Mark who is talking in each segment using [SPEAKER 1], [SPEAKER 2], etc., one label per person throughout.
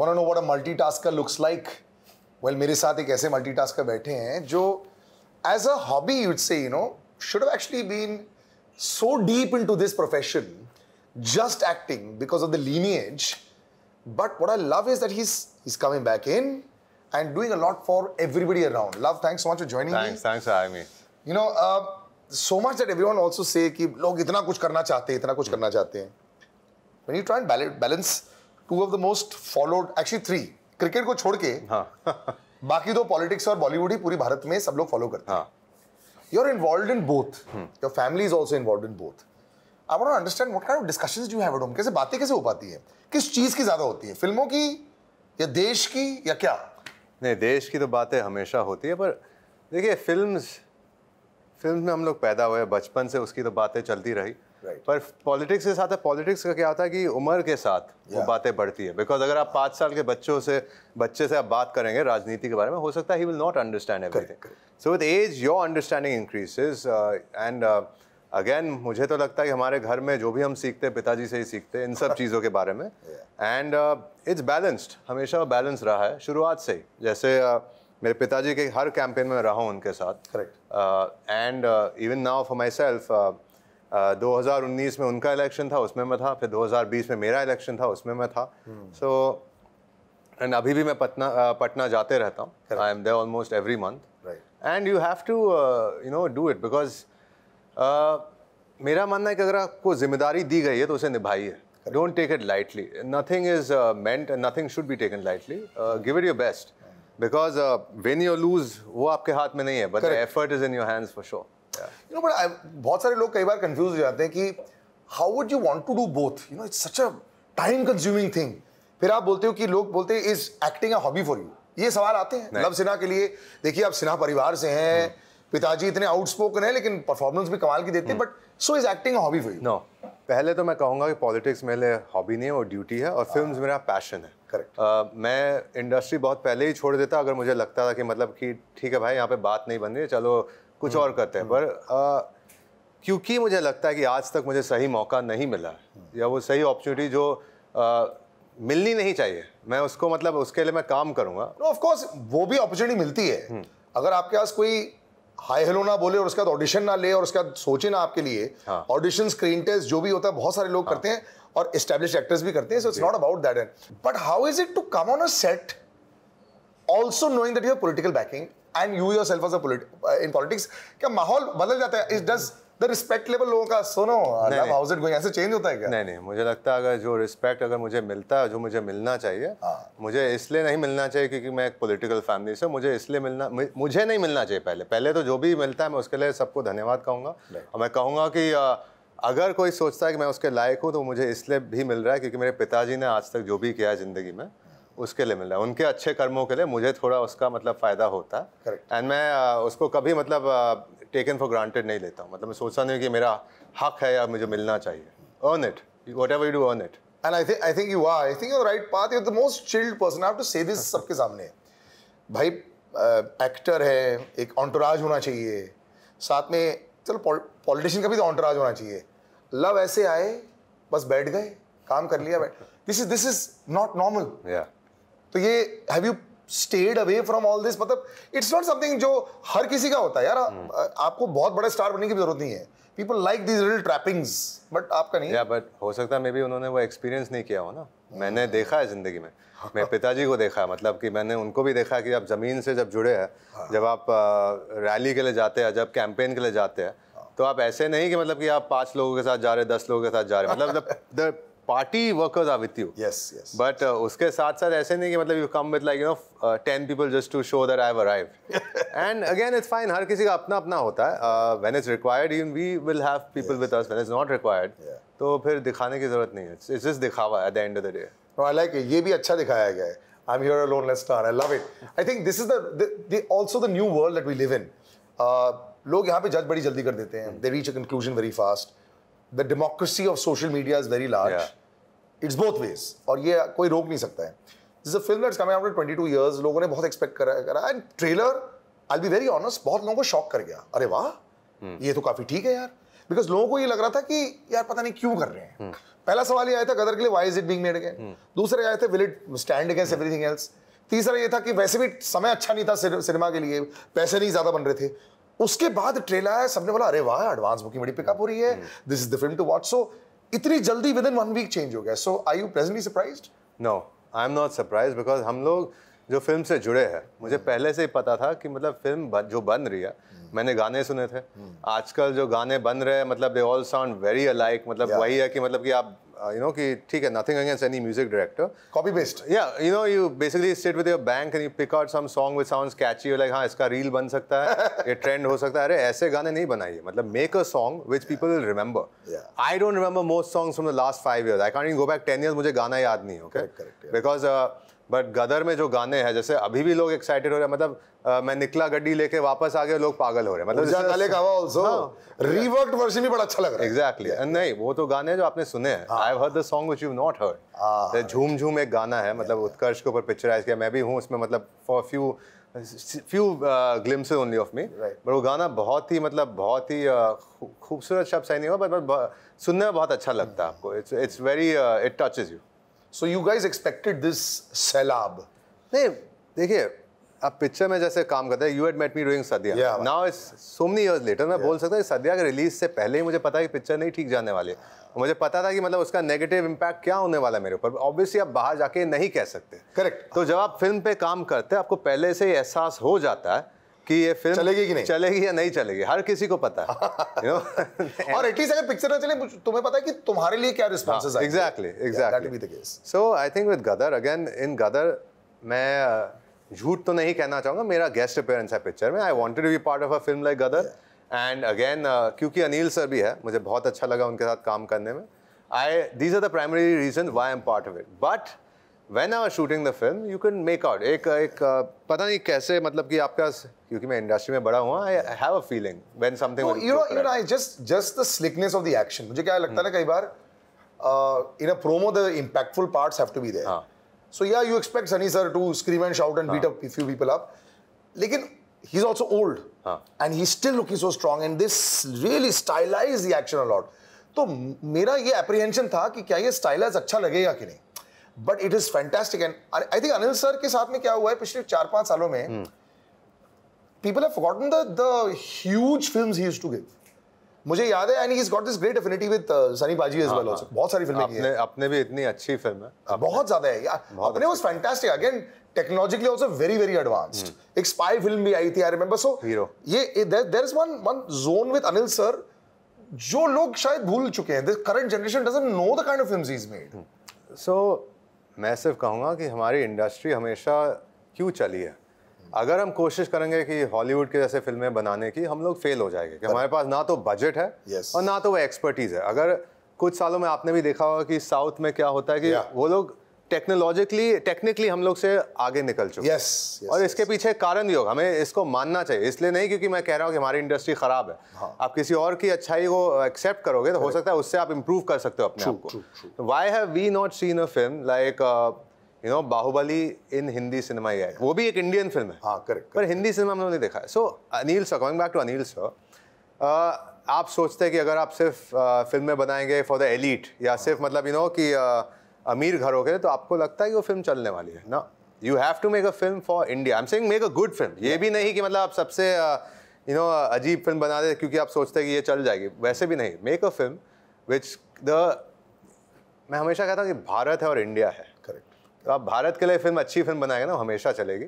[SPEAKER 1] wanna know what a multitasker looks like? Well, मेरे साथ एक ऐसे multitasker बैठे हैं जो as a hobby you'd say, you know, should have actually been so deep into this profession, just acting because of the lineage. But what I love is that he's coming back in and doing a lot for everybody around. Love, thanks so much for joining me.
[SPEAKER 2] Thanks for having me.
[SPEAKER 1] You know, so much that everyone also say कि लोग इतना कुछ करना चाहते हैं, इतना कुछ करना चाहते हैं. When you try and balance two of the most followed, actually three, cricket को छोड़ के बाकी दो पॉलिटिक्स और बॉलीवुड ही पूरी भारत में सब लोग फॉलो करते हैं. You're involved in both. Your family is also involved in both. I want to understand what kind of discussions do you have at home? कैसे बातें कैसे हो पाती हैं? किस चीज़ की ज़्यादा होती है? फिल्मों की या देश की या क्या?
[SPEAKER 2] नहीं, देश की तो बातें हमेशा होती है, पर देखिए फिल्म्स में हम लोग पैदा हुए, बचपन से उसकी तो बातें चलती रही. पर पॉलिटिक्स के साथ है, पॉलिटिक्स का क्या होता है कि उम्र के साथ वो बातें बढ़ती है. बिकॉज अगर आप 5 साल के बच्चे से आप बात करेंगे राजनीति के बारे में, हो सकता है he will not understand everything. So with as your understanding increases. And again मुझे तो लगता है कि हमारे घर में जो भी हम सीखते हैं पिताजी से ही सीखते हैं इन सब चीज़ों के बारे में. एंड इट्स बैलेंस्ड, हमेशा बैलेंस रहा है शुरुआत से ही. जैसे मेरे पिताजी के हर कैंपेन में रहा हूँ उनके साथ. And even now for my self 2019 में उनका इलेक्शन था, उसमें मैं था. फिर 2020 में मेरा इलेक्शन था, उसमें मैं था. सो एंड अभी भी मैं पटना जाते रहता हूँ. I am there almost every month. And you have to you know do it because मेरा मानना है कि अगर आपको जिम्मेदारी दी गई है तो उसे निभाइए. Don't take it lightly. Nothing is meant and nothing should be taken lightly. Give it your best because win or lose वो आपके हाथ में नहीं है, but the effort is in your hands for sure.
[SPEAKER 1] You know, but बहुत सारे लोग कई बार कंफ्यूज हो जाते हैं कि how would you want to do both? You know, it's such a time consuming thing. फिर आप बोलते हो कि लोग बोलते हैं is acting a hobby for you? ये सवाल आते हैं. लव सिन्हा के लिए देखिए, आप सिन्हा परिवार से हैं, पिताजी इतने आउटस्पोकन है लेकिन परफॉर्मेंस भी कमाल की देते हैं. But so is acting a hobby for you? No,
[SPEAKER 2] पहले तो मैं कहूँगा कि पॉलिटिक्स मेरे लिए हॉबी नहीं है, वो ड्यूटी है. और फिल्म्स मेरा पैशन है. करेक्ट. मैं इंडस्ट्री बहुत पहले ही छोड़ देता अगर मुझे लगता था कि मतलब कि ठीक है भाई यहाँ पे बात नहीं बन रही है, चलो कुछ और करते हैं. पर क्योंकि मुझे लगता है कि आज तक मुझे सही मौका नहीं मिला या वो सही अपॉर्चुनिटी जो मिलनी नहीं चाहिए, मैं उसको मतलब उसके लिए मैं काम करूँगा.
[SPEAKER 1] ऑफ कोर्स वो भी अपॉर्चुनिटी मिलती है. अगर आपके पास कोई हाई हेलो ना बोले और उसके बाद ऑडिशन ना ले और उसके बाद सोचे ना आपके लिए, ऑडिशन, स्क्रीन टेस्ट जो भी होता है बहुत सारे लोग करते हैं और एस्टैब्लिश्ड एक्टर्स भी करते हैं. So it's not about that. But how is it to come on a set also knowing that you have political backing and you yourself as a in politics? क्या माहौल बदल जाता है? It does the respect level लोगों का सुनो how is it going ऐसे change होता है क्या?
[SPEAKER 2] नहीं, मुझे लगता है अगर जो रिस्पेक्ट अगर मुझे मिलता है, जो मुझे मिलना चाहिए, मुझे इसलिए नहीं मिलना चाहिए क्योंकि मैं एक पॉलिटिकल फैमिली से, मुझे नहीं मिलना चाहिए. पहले तो जो भी मिलता है मैं उसके लिए सबको धन्यवाद कहूँगा. और मैं कहूँगा कि अगर कोई सोचता है कि मैं उसके लायक हूँ तो मुझे इसलिए भी मिल रहा है क्योंकि मेरे पिताजी ने आज तक जो भी किया है ज़िंदगी में उसके लिए मिल रहा है. उनके अच्छे कर्मों के लिए मुझे थोड़ा उसका मतलब फ़ायदा होता है. एंड मैं उसको कभी मतलब टेकन फॉर ग्रांटेड नहीं लेता हूँ. मतलब मैं सोचता नहीं कि मेरा हक है या मुझे मिलना चाहिए. Earn it, whatever you do, earn it.
[SPEAKER 1] And I think you are the right path. You are the most chilled person. I have to say this सबके सामने. भाई एक्टर है, एक एंटोराज होना चाहिए साथ में. चलो पॉलिटिशियन का भी तो एंटोराज होना चाहिए. लव ऐसे आए, बस बैठ गए, काम कर लिया, दिस इज नॉट नॉर्मल. तो ये have you stayed away from all this? मतलब इट्स नॉट समथिंग जो हर किसी का होता है यार. आपको बहुत बड़ा स्टार बनने की जरूरत नहीं है. People like these little trappings, but आपका नहीं.
[SPEAKER 2] या बट हो सकता है मे बी उन्होंने वो एक्सपीरियंस नहीं किया हो ना. मैंने देखा है जिंदगी में. मेरे पिताजी को देखा, मतलब कि मैंने उनको भी देखा कि आप ज़मीन से जब जुड़े हैं, जब आप रैली के लिए जाते हैं, जब कैंपेन के लिए जाते हैं, तो आप ऐसे नहीं कि मतलब कि आप 5 लोगों के साथ जा रहे हैं, 10 लोगों के साथ जा रहे हैं. मतलब the party workers are with you.
[SPEAKER 1] Yes.
[SPEAKER 2] But उसके साथ साथ ऐसे नहीं कि मतलब you come with like you know 10 people just to show that I have arrived. And again it's fine. हर किसी का अपना अपना होता है. When it's required we will have people with us. When it's not required तो फिर दिखाने की जरूरत नहीं है. इट्स जस्ट दिखावा at the end of the day.
[SPEAKER 1] No, I like it. ये भी अच्छा दिखाया गया है. I'm here alone, let's start. I love it. I think this is also the new world that we live in. लोग यहाँ पे जज बड़ी जल्दी कर देते हैं. They reach a conclusion very fast. The democracy of social media is very large. It's both ways. और ये कोई रोक नहीं सकता है. This is a film that's coming out after 22 years. लोगों ने बहुत expect करा. And trailer, I'll be very honest, बहुत लोगों को शॉक कर गया. अरे वाह, ये तो काफी ठीक है यार. बिकॉज लोगों को ये लग रहा था कि यार पता नहीं क्यों कर रहे हैं। पहला सवाल ये आया था गदर के लिए, why is it being made again. दूसरे आए थे, will it stand against everything else. तीसरा ये था कि वैसे भी समय अच्छा नहीं था सिनेमा के लिए, पैसे नहीं ज्यादा बन रहे थे। उसके बाद ट्रेलर आया, सबने बोला अरे वाह एडवांस बुकिंग बड़ी पिकअप हो रही है, this is the film to watch. So इतनी जल्दी विद इन 1 वीक चेंज हो गया। So are you presently surprised?
[SPEAKER 2] No, I am not surprised, because हम लोग जो फिल्म से जुड़े हैं, मुझे पहले से ही पता था कि मतलब फिल्म जो बन रही है, मैंने गाने सुने थे। आजकल जो गाने बन रहे हैं मतलब they all sound very alike. मतलब वही है कि मतलब कि आप you know कि ठीक है, nothing against any music director,
[SPEAKER 1] copy paste,
[SPEAKER 2] yeah, you know, you basically sit with your bank and you pick out some song which sounds catchy, you're like हाँ इसका रील बन सकता है, ये ट्रेंड हो सकता है। अरे ऐसे गाने नहीं बनाइए, मतलब make a song which people will remember. I don't remember most songs from the last 5 years. I can't even go back 10 years, मुझे गाना याद नहीं, okay?
[SPEAKER 1] Correct,
[SPEAKER 2] because बट गदर में जो गाने हैं, जैसे अभी भी लोग एक्साइटेड हो रहे हैं, मतलब मैं निकला गड्डी लेके वापस आ गए, लोग पागल हो रहे हैं। मतलब
[SPEAKER 1] रीवर्क्ड वर्जन भी बड़ा अच्छा लग रहा है।
[SPEAKER 2] एग्जैक्टली, नहीं वो तो गाने जो आपने सुने हैं, I have heard the song which you have not heard. झूम झूम एक गाना है, मतलब उत्कर्ष के ऊपर पिक्चराइज किया, मैं भी हूँ उसमें, मतलब for few glimpses only of me. But वो गाना बहुत ही मतलब बहुत ही खूबसूरत शब्द सही नहीं हुआ, बट सुनने में बहुत अच्छा लगता है आपको। It's very it touches you.
[SPEAKER 1] So you guys expected this sell-up?
[SPEAKER 2] नहीं, देखिए आप पिक्चर में जैसे काम करते हैं, you had met me doing सदिया, now it's so many years later, मैं बोल सकता हूँ सदिया के रिलीज से पहले ही मुझे पता है कि पिक्चर नहीं ठीक जाने वाली है। मुझे पता था कि मतलब उसका नेगेटिव इम्पैक्ट क्या होने वाला है मेरे ऊपर। ऑब्वियसली आप बाहर जाके नहीं कह सकते।
[SPEAKER 1] करेक्ट।
[SPEAKER 2] तो जब आप फिल्म पे काम करते हैं, आपको पहले से ही एहसास हो जाता है कि ये फिल्म
[SPEAKER 1] चलेगी कि नहीं,
[SPEAKER 2] चलेगी या नहीं चलेगी, हर किसी को पता है।
[SPEAKER 1] और एटलीस्ट अगर पिक्चर ना चले, तुम्हें पता है कि तुम्हारे लिए क्या रिस्पॉन्सेस आएंगे।
[SPEAKER 2] Exactly. So I think with Gadar, again in Gadar मैं झूठ तो नहीं कहना चाहूँगा, मेरा गेस्ट अपीयरेंस है पिक्चर में। I wanted to be part of a film like Gadar, and again क्योंकि अनिल सर भी है, मुझे बहुत अच्छा लगा उनके साथ काम करने में। These are the primary reason why I am part of it. But When I was shooting the film, you can make out एक पता नहीं कैसे, मतलब कि आपका, क्योंकि मैं इंडस्ट्री में बड़ा हुआ, I have a feeling when something
[SPEAKER 1] you know just the slickness of the action, मुझे क्या लगता है ना कई बार in a promo the impactful parts have to be there. So yeah, you expect Sunny sir to scream and shout and beat up a few people up, लेकिन he's also old and he's still looking so strong and this really stylized the action a lot. तो मेरा ये apprehension था कि क्या ये stylize अच्छा लगेगा कि नहीं, but it is fantastic. And I think Anil sir के साथ में क्या हुआ है पिछले 4-5 सालों में, people have forgotten the huge films he used to give. मुझे याद है, and he has got this great affinity with Sunny paaji as well also. बहुत सारी फिल्में की हैं,
[SPEAKER 2] अपने भी इतनी अच्छी फिल्म है,
[SPEAKER 1] बहुत ज्यादा है यार। अपने was fantastic, again technologically also very very advanced. एक स्पाई फिल्म भी आई थी, आई रिमेंबर। सो ये there is one zone with Anil sir जो लोग शायद भूल चुके हैं। This current generation doesn't know the kind of films he is made.
[SPEAKER 2] सो मैं सिर्फ कहूँगा कि हमारी इंडस्ट्री हमेशा क्यों चली है, अगर हम कोशिश करेंगे कि हॉलीवुड के जैसे फिल्में बनाने की, हम लोग फेल हो जाएंगे कि हमारे पास ना तो बजट है और ना तो वो एक्सपर्टीज है। अगर कुछ सालों में आपने भी देखा होगा कि साउथ में क्या होता है कि वो लोग टेक्निकली हम लोग से आगे निकल चुके हैं। और इसके पीछे कारण भी होगा, हमें इसको मानना चाहिए। इसलिए नहीं क्योंकि मैं कह रहा हूँ कि हमारी इंडस्ट्री खराब है। आप किसी और की अच्छाई को एक्सेप्ट करोगे तो हो सकता है उससे आप इंप्रूव कर सकते हो अपने आप को। Why have we not seen a film like you know Baahubali in Hindi cinema yet? वो भी एक इंडियन फिल्म है, पर हिंदी सिनेमा हमने नहीं देखा है। So Anil sir, coming back to Anil sir, आप सोचते हैं कि अगर आप सिर्फ फिल्में बनाएंगे फॉर द एलीट या सिर्फ मतलब यू नो कि अमीर घरों के, तो आपको लगता है कि वो फिल्म चलने वाली है ना। You have to make a film for India. I am saying make a good film. ये भी नहीं कि मतलब आप सबसे यू नो अजीब फिल्म बना दे क्योंकि आप सोचते हैं कि ये चल जाएगी, वैसे भी नहीं। मेक अ फिल्म विच मैं हमेशा कहता हूँ कि भारत है और इंडिया है। तो आप भारत के लिए फिल्म अच्छी फिल्म बनाएंगे ना, हमेशा चलेगी।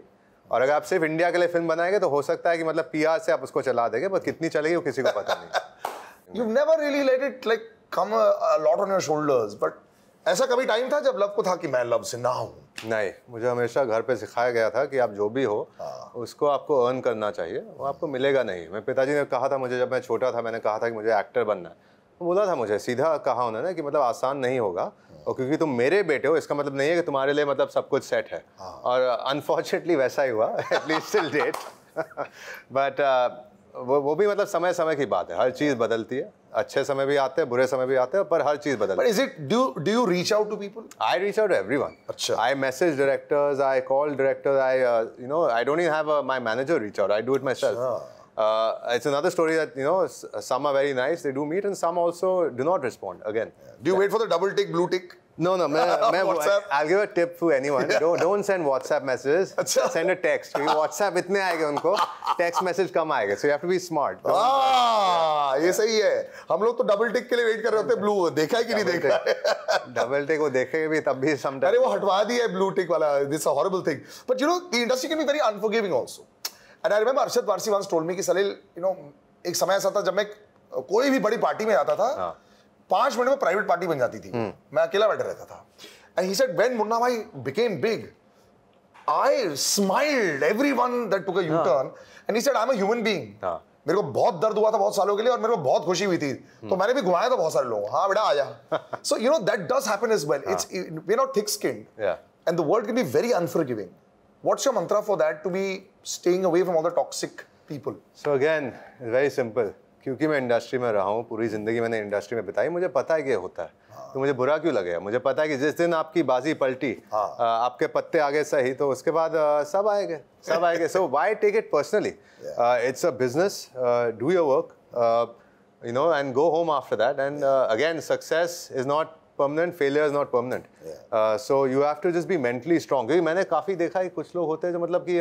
[SPEAKER 2] और अगर आप सिर्फ इंडिया के लिए फिल्म बनाएंगे तो हो सकता है कि मतलब PR से आप उसको चला देंगे, पर कितनी चलेगी वो किसी को पता नहीं।
[SPEAKER 1] You've never really let it like come a lot on your shoulders, but ऐसा कभी टाइम था जब लव को था कि मैं लव से ना हूँ?
[SPEAKER 2] नहीं, मुझे हमेशा घर पे सिखाया गया था कि आप जो भी हो उसको आपको अर्न करना चाहिए, वो आपको मिलेगा नहीं। मैं पिताजी ने कहा था मुझे, जब मैं छोटा था, मैंने कहा था कि मुझे एक्टर बनना है, तो बोला था मुझे, सीधा कहा उन्होंने कि मतलब आसान नहीं होगा, और क्योंकि तुम मेरे बेटे हो इसका मतलब नहीं है कि तुम्हारे लिए मतलब सब कुछ सेट है। और अनफॉर्चुनेटली वैसा ही हुआ, एटलीस्ट टिल डेट। बट वो भी मतलब समय समय की बात है, हर चीज़ बदलती है, अच्छे समय भी आते हैं, बुरे समय भी आते हैं, पर हर चीज़ बदलती है।
[SPEAKER 1] But is it, do you reach out to people?
[SPEAKER 2] I reach out to everyone.
[SPEAKER 1] अच्छा।
[SPEAKER 2] I message directors, I call directors, I you know I don't even have my manager reach out, I do it myself. It's another story that, you know, some are very nice, they do meet, and some also do not respond again.
[SPEAKER 1] Do you wait for the double tick, blue tick?
[SPEAKER 2] No, I'll give a tip to anyone. Don't send WhatsApp messages. Send a text. क्योंकि WhatsApp इतने आएंगे उनको, text message कम आएगा. So you have to be smart.
[SPEAKER 1] ये सही है. हम लोग तो double tick के लिए wait कर रहे होते हैं blue. देखा है कि नहीं देखा है?
[SPEAKER 2] Double tick वो देखेंगे भी तब भी sometimes.
[SPEAKER 1] अरे वो हटवा दिया है blue tick वाला. This is a horrible thing. But you know the industry can be very unforgiving also. And I remember Arshad Parsi once told me कि Salil, you know, एक समय ऐसा था जब मैं कोई भी बड़ी पार्टी में आता था. 5 मिनट में प्राइवेट पार्टी बन जाती थी. मैं अकेला बैठा रहता था. And he said when Munna भाई became big, I smiled everyone that took a U-turn. And he said I'm a human being. मेरे को बहुत दर्द हुआ था बहुत सालों के लिए और मेरे को बहुत खुशी हुई थी. तो मैंने भी घुमाया था बहुत सारे लोगों. हाँ बेटा आजा. So you know that does happen as well. We're not thick-skinned. And the world can be very unforgiving. What's your mantra for that to be staying away from all the toxic people?
[SPEAKER 2] So again, it's very simple. क्योंकि मैं industry में रहा हूँ, पूरी ज़िंदगी मैंने industry में बिताई, मुझे पता है कि ये होता है. तो मुझे बुरा क्यों लगेगा? मुझे पता है कि जिस दिन आपकी बाजी पलटी, आपके पत्ते आगे सही, तो उसके बाद सब आएंगे. So why take it personally? It's a business. Do your work, you know, and go home after that. And again, success is not permanent, failure is not permanent. So you have to just be mentally strong. क्योंकि मैंने काफ़ी देखा है कुछ लोग होते हैं जो मतलब कि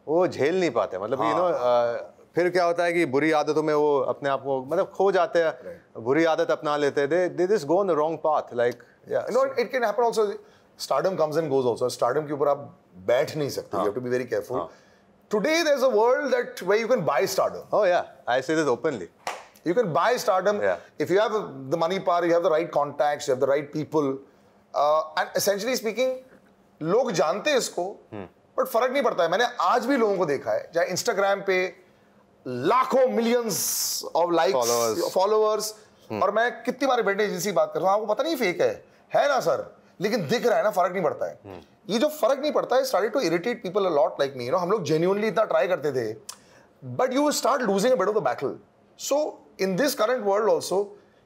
[SPEAKER 2] वो झेल नहीं पाते. मतलब you know, फिर क्या होता है कि बुरी आदतों में वो अपने आप को मतलब खो जाते हैं, बुरी आदत अपना लेते हैं. They just go on the wrong path. Like,
[SPEAKER 1] yeah, you know, it can happen also. Stardom comes and goes also. Stardom के ऊपर आप बैठ नहीं सकते. You have to be very careful. Today there's a world that where you can buy stardom.
[SPEAKER 2] Oh yeah, I say this openly.
[SPEAKER 1] You can buy stardom if you have the money power, you have the right contacts, you have the right people, and essentially speaking, लोग जानते हैं इसको, but फर्क नहीं पड़ता है. मैंने आज भी लोगों को देखा है, चाहे Instagram पे लाखों मिलियंस ऑफ लाइक्स फॉलोअर्स और मैं कितनी बार इवेंट एजेंसी बात कर रहा हूँ, आपको पता नहीं फेक है ना सर, लेकिन दिख रहा है ना, फर्क नहीं पड़ता है. ये जो फर्क नहीं पड़ता है started to irritate people a lot like me. You know, हम लोग जेन्युइनली इतना ट्राई करते थे, but you start losing a bit of the battle. So in this current world also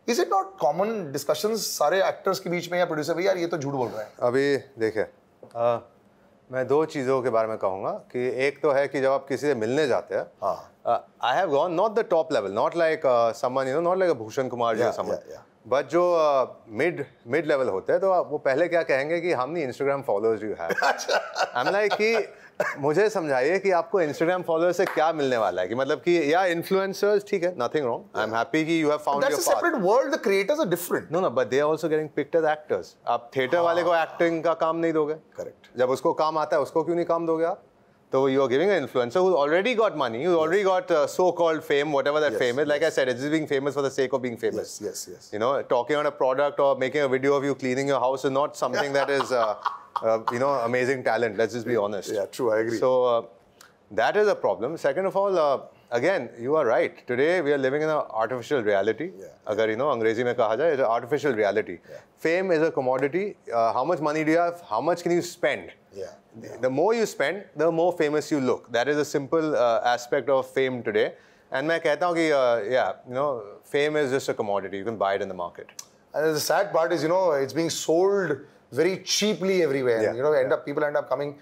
[SPEAKER 1] is it not common discussions सारे actors के बीच में या प्रोड्यूसर भाई यार ये तो झूठ बोल रहा है?
[SPEAKER 2] अभी देखिए, मैं 2 चीज़ों के बारे में कहूँगा कि एक तो है कि जब आप किसी से मिलने जाते हैं, I have gone not the top level, not like someone, you know, not like a Bhushan Kumar or someone, but जो mid level होते हैं, तो वो पहले क्या कहेंगे कि how many Instagram followers you have. I'm like कि मुझे समझाइए कि आपको Instagram followers से क्या मिलने वाला है, कि मतलब कि या influencers ठीक है, nothing wrong. I'm happy कि you have found your path.
[SPEAKER 1] That's a separate world. The creators are different.
[SPEAKER 2] No, but they are also getting picked as actors. आप theater वाले को acting का काम नहीं दोगे.
[SPEAKER 1] Correct.
[SPEAKER 2] जब उसको काम आता है, उसको क्यों नहीं काम दोगे आप? So you are giving an influencer who's already got money, who's already got so-called fame, whatever that fame is. Like I said, it's just being famous for the sake of being famous.
[SPEAKER 1] Yes.
[SPEAKER 2] You know, talking on a product or making a video of you cleaning your house is not something that is, you know, amazing talent. Let's just be honest.
[SPEAKER 1] Yeah, true. I agree.
[SPEAKER 2] So that is a problem. Second of all, again, you are right. Today we are living in an artificial reality. Agar, you know, अंग्रेजी में कहा जाए, it's an artificial reality. Fame is a commodity. How much money do you have? How much can you spend? The more you spend, the more famous you look. That is a simple aspect of fame today. And मैं कहता हूँ कि you know, fame is just a commodity. You can buy it in the market.
[SPEAKER 1] And the sad part is, you know, it's being sold very cheaply everywhere. You know, people end up coming.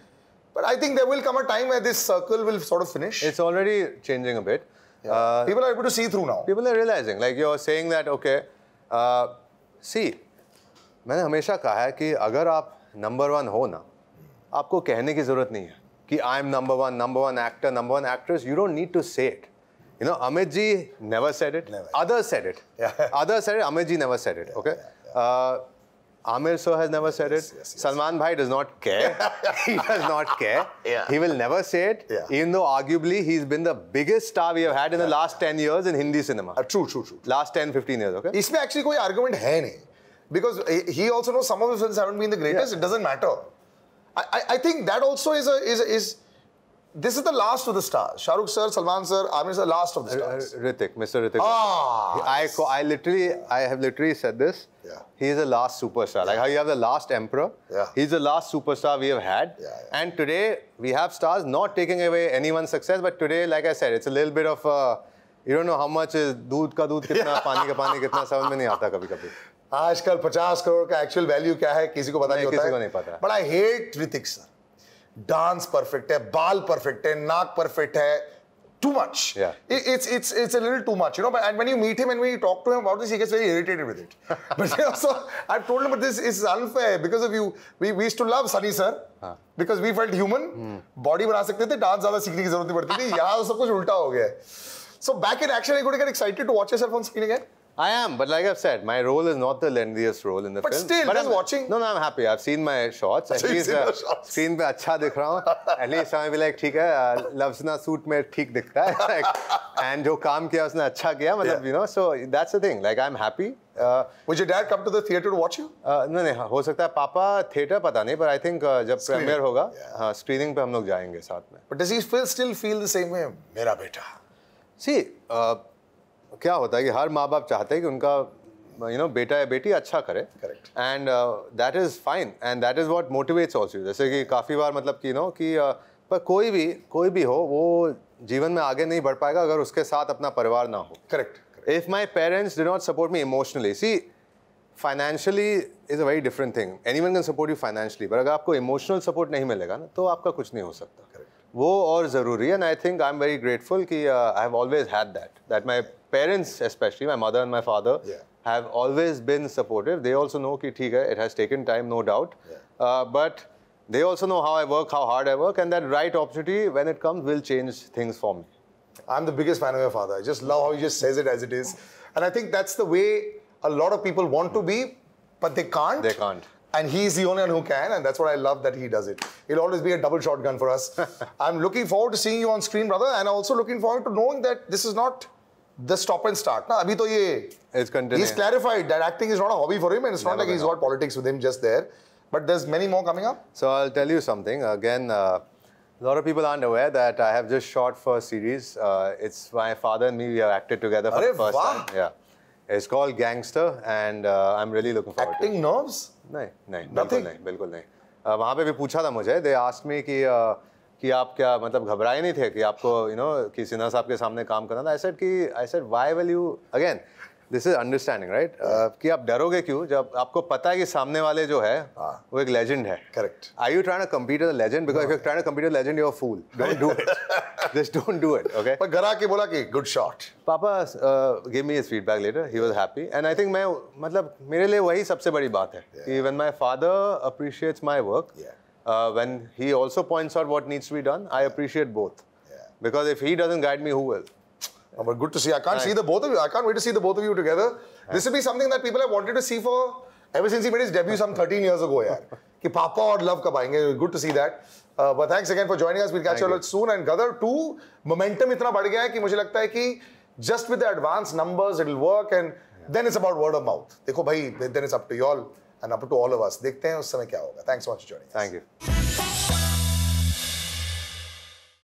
[SPEAKER 1] But I think there will come a time where this circle will sort of finish.
[SPEAKER 2] It's already changing a bit.
[SPEAKER 1] People are able to see through now.
[SPEAKER 2] People are realizing, like you're saying that, okay, see, मैंने हमेशा कहा है कि अगर आप number 1 हो ना, आपको कहने की ज़रूरत नहीं है कि I am number one actor, number 1 actress. You don't need to say it. You know, Amit ji never said it. Others said it. Others said it. Amit ji never said it. Okay. Amir sir has never said it. Salman bhai does not care. He does not care. He will never say it. Even though arguably he's been the biggest star we have had in the last 10 years in Hindi cinema.
[SPEAKER 1] True.
[SPEAKER 2] Last 10-15 years. Okay.
[SPEAKER 1] इसमें actually कोई argument है नहीं. Because he also knows some of his films haven't been the greatest. It doesn't matter. I think that also is this is the last of the stars. Shah Rukh sir, Salman sir, Amir sir, last of the stars.
[SPEAKER 2] Mr. Hrithik. I have literally said this. He is the last superstar. Like how you have the last emperor. He's the last superstar we have had. And today we have stars not taking away anyone's success. But today, like I said, it's a little bit of you don't know how much is दूध का दूध कितना, पानी का पानी कितना, समझ में नहीं आता कभी-कभी.
[SPEAKER 1] आजकल 50 करोड़ का एक्चुअल वैल्यू क्या है किसी को पता नहीं होता है.
[SPEAKER 2] किसी को नहीं पता.
[SPEAKER 1] But I hate Hrithik sir. Dance perfect है, बाल परफेक्ट है, नाक परफेक्ट है, too much.
[SPEAKER 2] Yeah.
[SPEAKER 1] It's a little too much, you know. And when you meet him and when you talk to him about this, he gets very irritated with it. But you know, so I've told him, but this is unfair because of you. We used to love Sunny sir because we felt human. Body बना सकते थे, dance ज़्यादा सीखने की ज़रूरत नहीं पड़ती थी. यहाँ सब कुछ उल्टा हो गया है. So back in action, are you going to get excited to watch yourself on screen again?
[SPEAKER 2] I am, but like I've said, my role is not the lengthiest role in the
[SPEAKER 1] but
[SPEAKER 2] film.
[SPEAKER 1] Still, but I'm watching.
[SPEAKER 2] No, I'm happy. I've seen my shots. At least screen पे अच्छा दिख रहा हूँ. At least I be like, ठीक है, लफ्ज़ना suit में ठीक दिखता है. Like, and जो काम किया उसने अच्छा किया, मतलब you know. So that's the thing. Like I'm happy.
[SPEAKER 1] Would your dad come to the theater to watch you?
[SPEAKER 2] नहीं, हो सकता है पापा theater पता नहीं, but I think जब premiere होगा, screening पे हम लोग जाएंगे साथ में.
[SPEAKER 1] But does he still feel the same way? मेरा बेटा.
[SPEAKER 2] See, क्या होता है कि हर माँ बाप चाहते हैं कि उनका बेटा या बेटी अच्छा करे.
[SPEAKER 1] Correct.
[SPEAKER 2] And that is fine and that is what motivates also. जैसे कि काफ़ी बार मतलब कि पर कोई भी हो वो जीवन में आगे नहीं बढ़ पाएगा अगर उसके साथ अपना परिवार ना हो.
[SPEAKER 1] Correct.
[SPEAKER 2] If my parents did not support me emotionally, see, financially is a very different thing. Anyone can support you financially, but अगर आपको emotional support नहीं मिलेगा ना तो आपका कुछ नहीं हो सकता.
[SPEAKER 1] Correct.
[SPEAKER 2] वो और ज़रूरी है. And I think I'm very grateful कि I have always had that my parents, especially my mother and my father, have always been supportive. They also know कि ठीक है, it has taken time, no doubt, but they also know how I work, how hard I work, and that right opportunity when it comes will change things for me.
[SPEAKER 1] I'm the biggest fan of your father. I just love how he just says it as it is, and I think that's the way a lot of people want to be, but they can't.
[SPEAKER 2] They can't.
[SPEAKER 1] And he's the only one who can, and that's what I love that he does it. It'll always be a double shotgun for us. I'm looking forward to seeing you on screen, brother, and also looking forward to knowing that this is not the stop and start. Na, abhi to ye,
[SPEAKER 2] it's continuing.
[SPEAKER 1] He's clarified that acting is not a hobby for him, and it's not like he's got politics with him just there. But there's many more coming up.
[SPEAKER 2] So I'll tell you something. Again, a lot of people aren't aware that I have just shot for a series. It's my father and me, we have acted together for the first time. Yeah. It's called Gangster, and I'm really looking forward to it.
[SPEAKER 1] Acting nerves?
[SPEAKER 2] नहीं, बिल्कुल नहीं. वहाँ पे भी पूछा था मुझे. They asked me कि आप क्या मतलब घबराए नहीं थे कि आपको कि सिन्हा साहब के सामने काम करना था. I said why will you again this is understanding, right? कि आप डरोगे क्यों जब आपको पता है कि सामने वाले जो है वो एक legend है.
[SPEAKER 1] Correct.
[SPEAKER 2] Are you trying to compete with a legend? Because if you're trying to compete with a legend, you're a fool. Don't do it. Just don't do it, okay?
[SPEAKER 1] पर घर आके बोला कि good shot.
[SPEAKER 2] Papa gave me his feedback later. He was happy, and I think मैं मतलब मेरे लिए वही सबसे बड़ी बात है कि when my father appreciates my work, when he also points out what needs to be done, I appreciate both. Because if he doesn't guide me, who will?
[SPEAKER 1] Oh, but good to see. I can't see the both of you. I can't wait to see the both of you together. This will be something that people have wanted to see for ever since he made his debut some 13 years ago. यार कि Papa और Love कब आएंगे? Good to see that. But thanks again for joining us. We'll catch you soon. And Gadar 2 momentum इतना बढ़ गया है कि मुझे लगता है कि just with the advanced numbers it'll work, and then it's about word of mouth. देखो भाई, then it's up to you all and up to all of us. देखते हैं उस समय क्या होगा. Thanks so much for joining us.
[SPEAKER 2] Thank you.